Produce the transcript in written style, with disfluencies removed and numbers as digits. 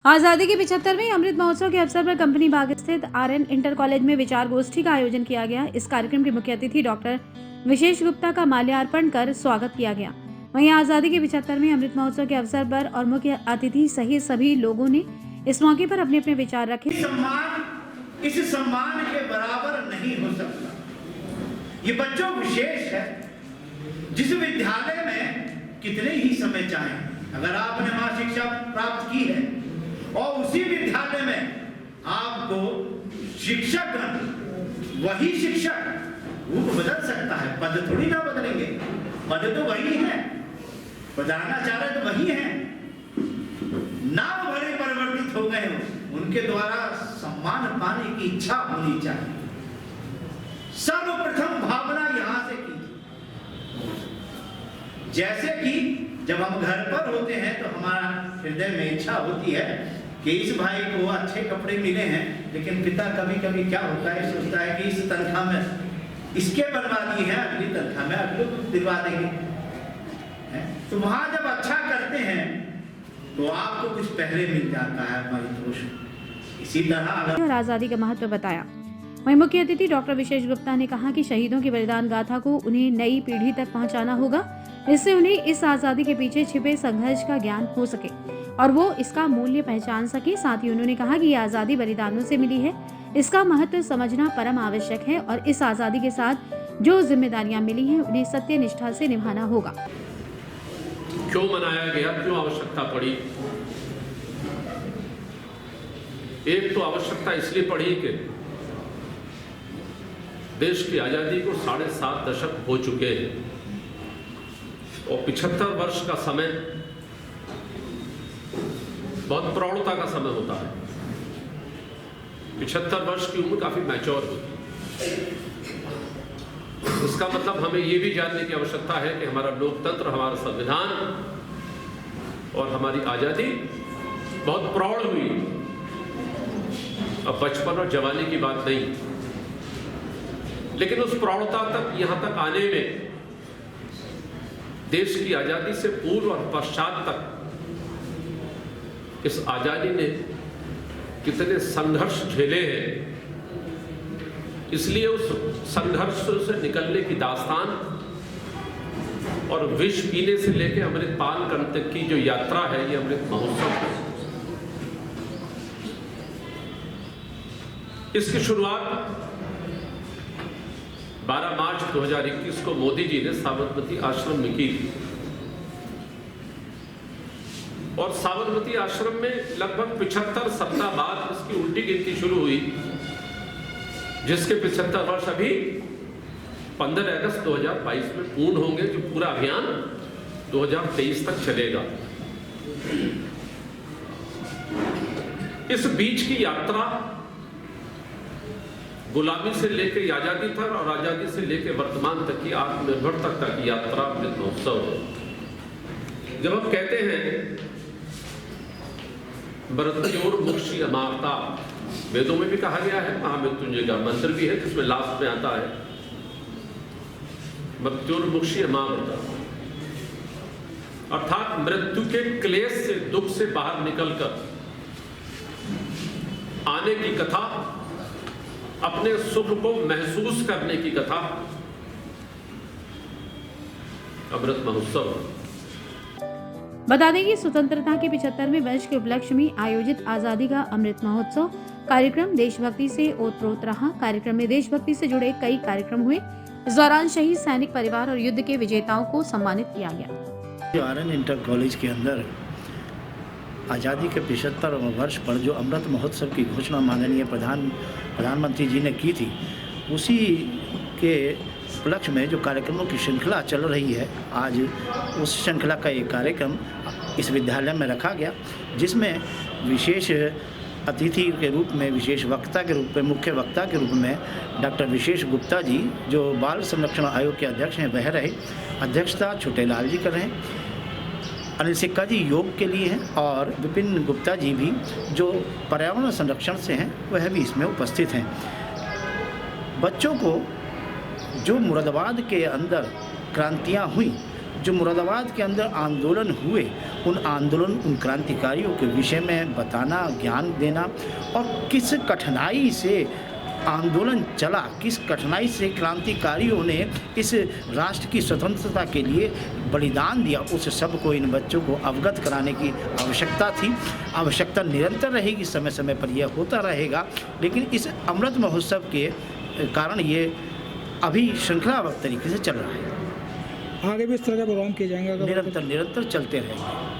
आज़ादी के 75वें अमृत महोत्सव के अवसर पर कंपनी बाग स्थित आरएन इंटर कॉलेज में विचार गोष्ठी का आयोजन किया गया। इस कार्यक्रम के मुख्य अतिथि डॉक्टर विशेष गुप्ता का माल्यार्पण कर स्वागत किया गया। वहीं आज़ादी के 75वें अमृत महोत्सव के अवसर पर और मुख्य अतिथि सहित सभी लोगों ने इस मौके पर अपने अपने विचार रखे। इस सम्मान के बराबर नहीं हो सकता। ये बच्चों विशेष है। जिस विद्यालय में कितने ही समय चाहे, अगर आपने वहां शिक्षा प्राप्त की है और उसी विद्यालय में आपको शिक्षक वही शिक्षक रूप बदल सकता है, पद थोड़ी ना बदलेंगे। पद तो वही है, प्रधानाचार्य तो वही है, नाम भले परिवर्तित हो गए हो, उनके द्वारा सम्मान पाने की इच्छा होनी चाहिए। सर्वप्रथम भावना यहां से की, जैसे कि जब हम घर पर होते हैं तो हमारा हृदय में इच्छा होती है कि इस भाई को अच्छे कपड़े मिले हैं, लेकिन पिता कभी कभी क्या होता है, सोचता है कि इस तनख्वाह में इसके बनवा दी है, अगली तनख्वाह में अगले को दिलवा देंगे। तो वहां जब अच्छा करते हैं तो आपको कुछ पहले मिल जाता है परितोष। इसी तरह और आज़ादी का महत्व बताया। वहीं मुख्य अतिथि डॉक्टर विशेष गुप्ता ने कहा कि शहीदों की बलिदान गाथा को उन्हें नई पीढ़ी तक पहुंचाना होगा, इससे उन्हें इस आज़ादी के पीछे छिपे संघर्ष का ज्ञान हो सके और वो इसका मूल्य पहचान सके। साथ ही उन्होंने कहा कि ये आज़ादी बलिदानों से मिली है, इसका महत्व समझना परम आवश्यक है और इस आज़ादी के साथ जो जिम्मेदारियां मिली हैं उन्हें सत्य निष्ठा से निभाना होगा। क्यों मनाया गया, क्यों आवश्यकता पड़ी? एक तो आवश्यकता इसलिए पड़ी कि देश की आज़ादी को 7.5 दशक हो चुके हैं और 75 वर्ष का समय बहुत प्रौढ़ता का समय होता है। 75 वर्ष की उम्र काफी मैच्योर होती है। इसका मतलब हमें यह भी जानने की आवश्यकता है कि हमारा लोकतंत्र, हमारा संविधान और हमारी आज़ादी बहुत प्रौढ़ हुई। अब बचपन और जवानी की बात नहीं, लेकिन उस प्रौढ़ता तक, यहां तक आने में देश की आज़ादी से पूर्व और पश्चात तक इस आज़ादी ने कितने संघर्ष झेले हैं। इसलिए उस संघर्ष से निकलने की दास्तान और विष पीने से लेकर अमृतपान करने तक की जो यात्रा है, ये अमृत महोत्सव है। इसकी शुरुआत 12 मार्च 2021 को मोदी जी ने साबरमती आश्रम में की थी और साबरमती आश्रम में लगभग 75 सप्ताह बाद इसकी उल्टी गिनती शुरू हुई, जिसके 75 वर्ष अभी 15 अगस्त 2022 में पूर्ण होंगे, जो पूरा अभियान 2023 तक चलेगा। इस बीच की यात्रा गुलामी से लेकर आजादी तक और आजादी से लेकर वर्तमान तक की आत्मनिर्भरता की यात्रा अमृत महोत्सव है। जब हम कहते हैं मृत्योर मुक्षी अमारता, वेदों में भी कहा गया है, महामृत्युंजय का मंत्र भी है जिसमें लास्ट में आता है मृत्योर मुक्षी अमारता, अर्थात मृत्यु के क्लेश से, दुख से बाहर निकलकर आने की कथा, अपने सुख को महसूस करने की कथा अमृत महोत्सव। बता दें कि स्वतंत्रता के 75वें वर्ष के उपलक्ष्य में आयोजित आज़ादी का अमृत महोत्सव कार्यक्रम देशभक्ति से ओतप्रोत रहा। कार्यक्रम में देशभक्ति से जुड़े कई कार्यक्रम हुए। इस दौरान शहीद सैनिक परिवार और युद्ध के विजेताओं को सम्मानित किया गया। आरएन इंटर कॉलेज के अंदर आज़ादी के 75वें वर्ष पर जो अमृत महोत्सव की घोषणा माननीय प्रधानमंत्री जी ने की थी, उसी के उपलक्ष्य में जो कार्यक्रमों की श्रृंखला चल रही है, आज उस श्रृंखला का एक कार्यक्रम इस विद्यालय में रखा गया, जिसमें विशेष अतिथि के रूप में, विशेष वक्ता के रूप में, मुख्य वक्ता के रूप में डॉक्टर विशेष गुप्ता जी, जो बाल संरक्षण आयोग के अध्यक्ष हैं, वह रहे। अध्यक्षता छोटेलाल जी कर रहे हैं। अनिल सिक्का जी योग के लिए हैं और विपिन गुप्ता जी भी जो पर्यावरण संरक्षण से हैं, वह भी इसमें उपस्थित हैं। बच्चों को जो मुरादाबाद के अंदर क्रांतियां हुई, जो मुरादाबाद के अंदर आंदोलन हुए, उन आंदोलन, उन क्रांतिकारियों के विषय में बताना, ज्ञान देना और किस कठिनाई से आंदोलन चला, किस कठिनाई से क्रांतिकारियों ने इस राष्ट्र की स्वतंत्रता के लिए बलिदान दिया, उस सब को इन बच्चों को अवगत कराने की आवश्यकता थी। आवश्यकता निरंतर रहेगी, समय समय पर यह होता रहेगा, लेकिन इस अमृत महोत्सव के कारण ये अभी श्रृंखलाबद्ध तरीके से चल रहा है। आगे भी इस तरह का प्रोग्राम किए जाएंगे? निरंतर चलते रहेंगे।